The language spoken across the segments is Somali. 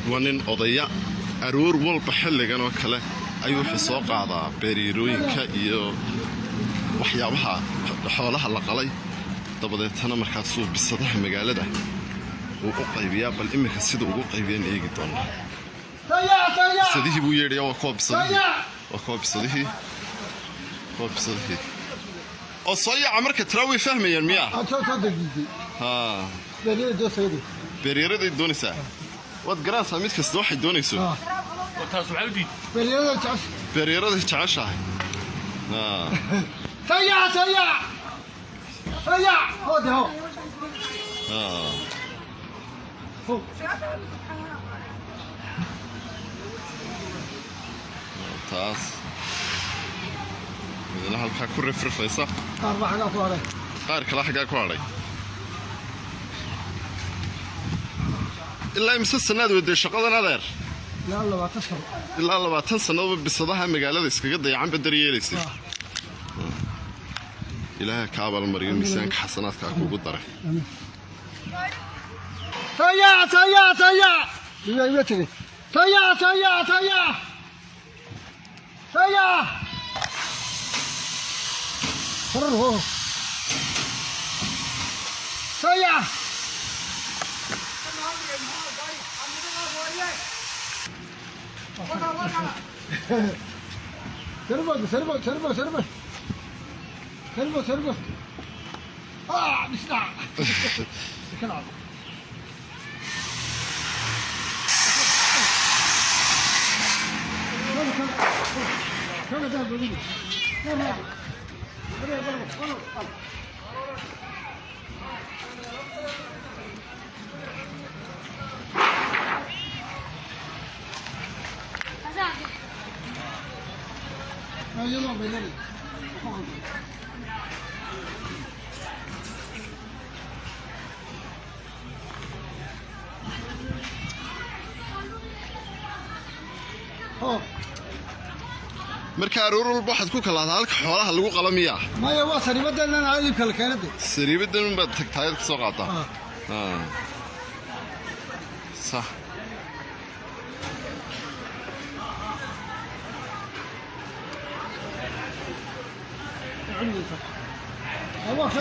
ونن أضيع أرور والبحل جنوا كله أيوة في سوق عضا بريروين كأيو وحيابها حولها اللقلي طب أنا مركزو بالصدح مجالده وقيبيا بل إما كسيد وقيبيا إيه جدًا صديقي بويريا وقاب صديقي وقاب صديقي الصيع عمرك تراوي فهمي يا المياه ها بريرة دي دونيسا وات ميت كسلوح دونيسو بريرة دي تعشى سيا هودي هو تاس إذا halkaa ku rifrifaysa qaar kale xagaa ku haray ilaa imsa sanad weeday shaqadan adeer ilaa 20 sano bisadaha magaalada iskaga dayacan badar yeelaysay ilaaha ka abal mariyo miisaanka xasanaadka kugu daray سيا فرره سيا سربو بسرعة كم ده بقولي يلا بيني marka aroor walba waxaad ku kala halka xoolaha lagu qalamiya maya waa sariibadan aan aadib kala keenay sariibadan baad tagtaay ka soo qaata صح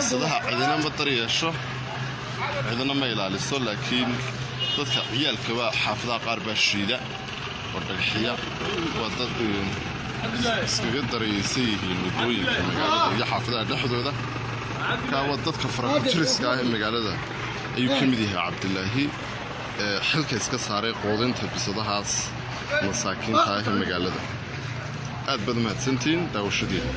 صدها عندنا بطارية شو عندنا ما يلالسه لكن dadka ciyaalka waa xaafada qaar baa shiida warbixiyada wadada iskaga dareysay yihiin wadooyinka magaalada iyo xaafadaha dhexdooda ka wadadka faranjiriska ah ee magaalada ayuu ka mid yahay Cabdilaahi xilka iska saaray qoodinta bisadahaas masaakiinta ah ee magaalada aad baad mahadsantiin daawashadiina